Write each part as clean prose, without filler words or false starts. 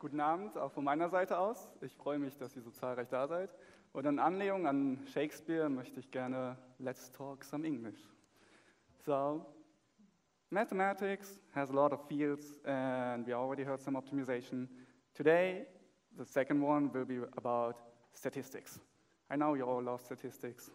Guten Abend, auch von meiner Seite aus. Ich freue mich, dass ihr so zahlreich da seid. Und in Anlehnung an Shakespeare möchte ich gerne Let's talk some English. So, mathematics has a lot of fields, and we already heard some optimization. Today, the second one will be about statistics. I know you all love statistics.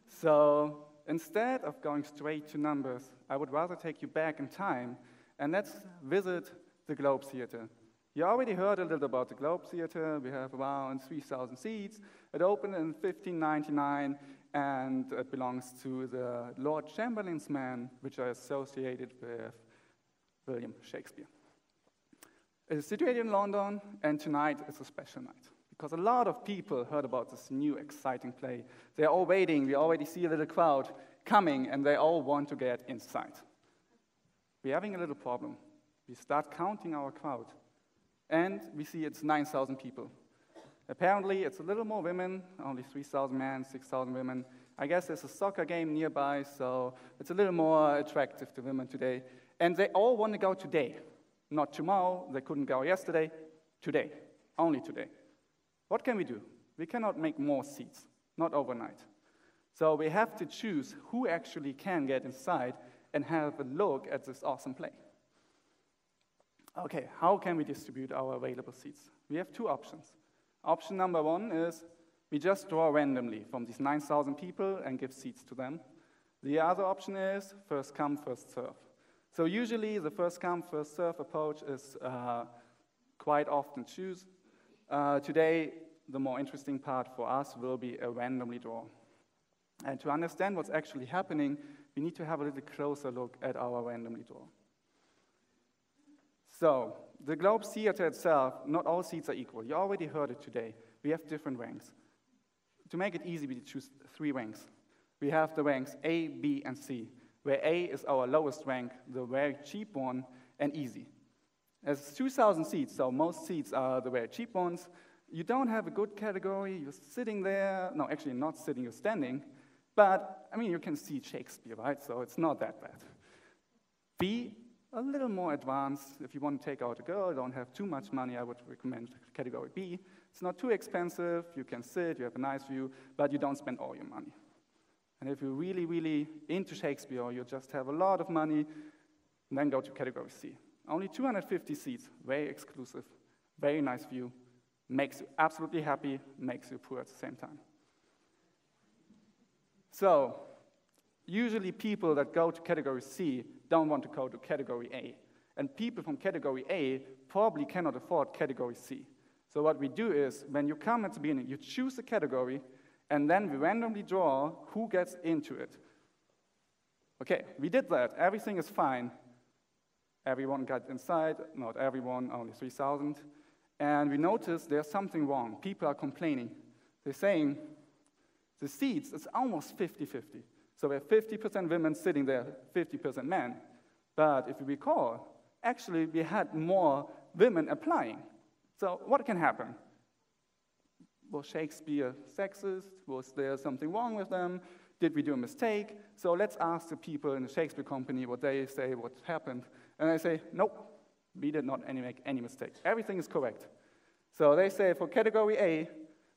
So, instead of going straight to numbers, I would rather take you back in time, and let's visit the Globe Theatre. You already heard a little about the Globe Theatre. We have around 3,000 seats. It opened in 1599, and it belongs to the Lord Chamberlain's men, which are associated with William Shakespeare. It is situated in London, and tonight is a special night, because a lot of people heard about this new exciting play. They're all waiting. We already see a little crowd coming, and they all want to get inside. We're having a little problem. We start counting our crowd, and we see it's 9,000 people. Apparently, it's a little more women, only 3,000 men, 6,000 women. I guess there's a soccer game nearby, so it's a little more attractive to women today. And they all want to go today, not tomorrow. They couldn't go yesterday, today, only today. What can we do? We cannot make more seats, not overnight. So we have to choose who actually can get inside and have a look at this awesome play. Okay, how can we distribute our available seats? We have two options. Option number one is we just draw randomly from these 9,000 people and give seats to them. The other option is first come, first serve. So usually the first come, first serve approach is quite often chosen. Today, the more interesting part for us will be a randomly draw. And to understand what's actually happening, we need to have a little closer look at our randomly draw. So, the Globe Theatre itself, not all seats are equal. You already heard it today. We have different ranks. To make it easy, we choose 3 ranks. We have the ranks A, B, and C, where A is our lowest rank, the very cheap one, and easy. As 2,000 seats, so most seats are the very cheap ones. You don't have a good category, you're sitting there, no, actually not sitting, you're standing, but, I mean, you can see Shakespeare, right? So it's not that bad. B, a little more advanced. If you want to take out a girl, don't have too much money, I would recommend category B. It's not too expensive, you can sit, you have a nice view, but you don't spend all your money. And if you're really, really into Shakespeare, or you just have a lot of money, then go to category C. Only 250 seats, very exclusive, very nice view, makes you absolutely happy, makes you poor at the same time. So, usually people that go to category C don't want to go to category A. And people from category A probably cannot afford category C. So what we do is, when you come at the beginning, you choose a category, and then we randomly draw who gets into it. Okay, we did that. Everything is fine. Everyone got inside. Not everyone, only 3,000. And we noticed there's something wrong. People are complaining. They're saying the seats is almost 50-50. So we have 50% women sitting there, 50% men. But if you recall, actually we had more women applying. So what can happen? Was Shakespeare sexist? Was there something wrong with them? Did we do a mistake? So let's ask the people in the Shakespeare company what they say, what happened. And they say, nope, we did not make any mistake. Everything is correct. So they say for category A,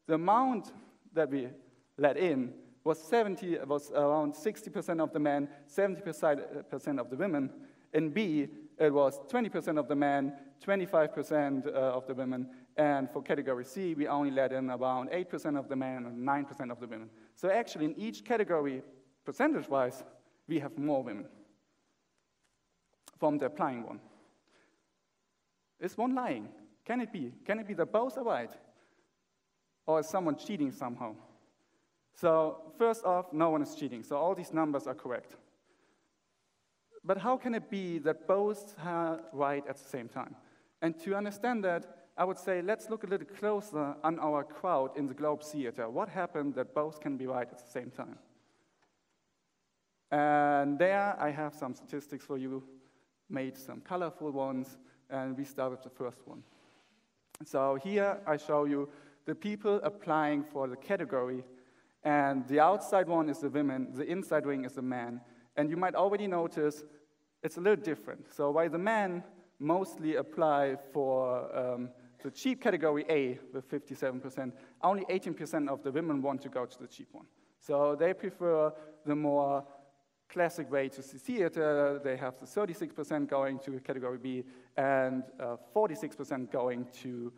the amount that we let in was around 60% of the men, 70% of the women. In B, it was 20% of the men, 25% of the women. And for category C, we only let in around 8% of the men and 9% of the women. So actually, in each category, percentage-wise, we have more women from the applying one. Is one lying? Can it be? Can it be that both are right? Or is someone cheating somehow? So first off, no one is cheating, so all these numbers are correct. But how can it be that both are right at the same time? And to understand that, I would say let's look a little closer on our crowd in the Globe Theatre. What happened that both can be right at the same time? And there I have some statistics for you, made some colorful ones, and we start with the first one. So here I show you the people applying for the category. And the outside one is the women, the inside ring is the man. And you might already notice it's a little different. So while the men mostly apply for the cheap category A with 57%, only 18% of the women want to go to the cheap one. So they prefer the more classic way to see theater. They have the 36% going to category B and 46% going to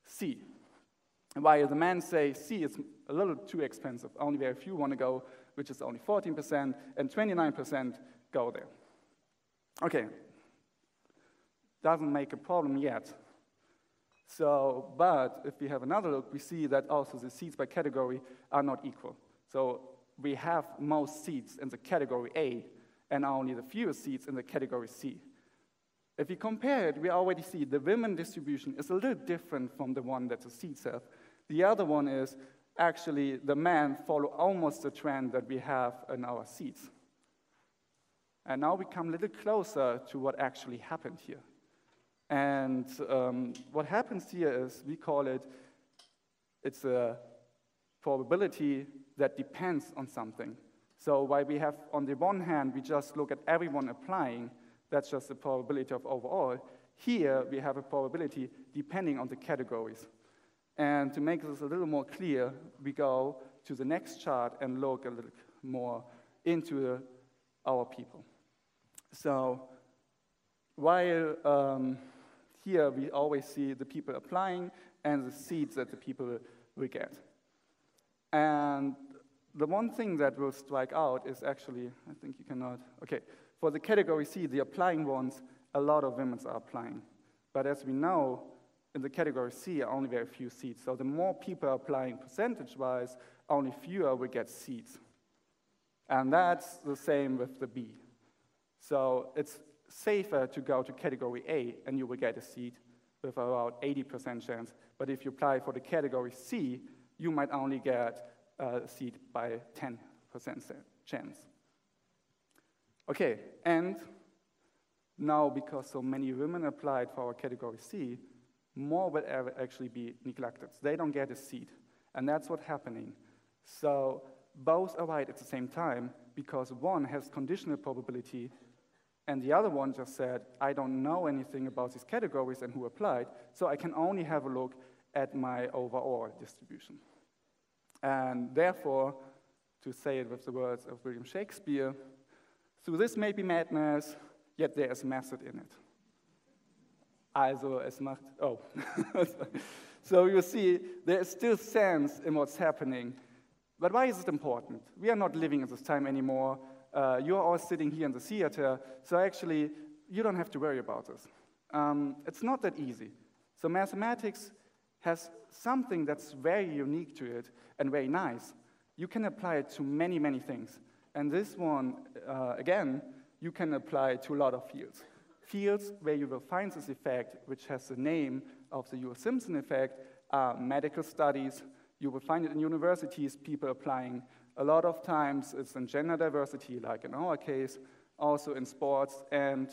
C. While the men say C is a little too expensive, only very few want to go, which is only 14%, and 29% go there. Okay, doesn't make a problem yet. So, but if we have another look, we see that also the seats by category are not equal. So we have most seats in the category A and only the fewest seats in the category C. If we compare it, we already see the women distribution is a little different from the one that the seats have. The other one is actually the men follow almost the trend that we have in our seats. And now we come a little closer to what actually happened here. And what happens here is we call it, it's a probability that depends on something. So while we have, on the one hand, we just look at everyone applying, that's just the probability of overall. Here, we have a probability depending on the categories. And to make this a little more clear, we go to the next chart and look a little more into our people. So while here we always see the people applying and the seats that the people will get. And the one thing that will strike out is actually, I think you cannot, okay, for the category C, the applying ones, a lot of women are applying. But as we know, in the category C, only very few seats. So the more people are applying percentage-wise, only fewer will get seats. And that's the same with the B. So it's safer to go to category A and you will get a seat with about 80% chance. But if you apply for the category C, you might only get a seat by 10% chance. Okay, and now because so many women applied for our category C, more will actually be neglected. They don't get a seat, and that's what's happening. So both are right at the same time because one has conditional probability and the other one just said, I don't know anything about these categories and who applied, so I can only have a look at my overall distribution. And therefore, to say it with the words of William Shakespeare, through this may be madness, yet there is method in it. Also, es macht, oh. So you see, there is still sense in what's happening. But why is it important? We are not living in this time anymore. You're all sitting here in the theater, so actually, you don't have to worry about this. It's not that easy. So mathematics has something that's very unique to it and very nice. You can apply it to many, many things. And this one, again, you can apply to a lot of fields. Fields where you will find this effect, which has the name of the Ewell-Simpson effect, are medical studies. You will find it in universities, people applying. A lot of times it's in gender diversity, like in our case, also in sports, and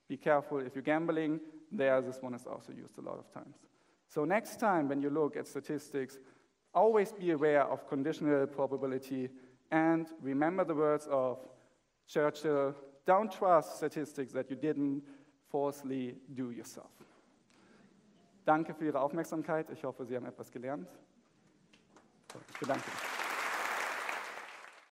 be careful if you're gambling, there this one is also used a lot of times. So next time when you look at statistics, always be aware of conditional probability and remember the words of Churchill, don't trust statistics that you didn't forcefully do yourself. Danke für Ihre Aufmerksamkeit. Ich hoffe, Sie haben etwas gelernt. Ich bedanke mich.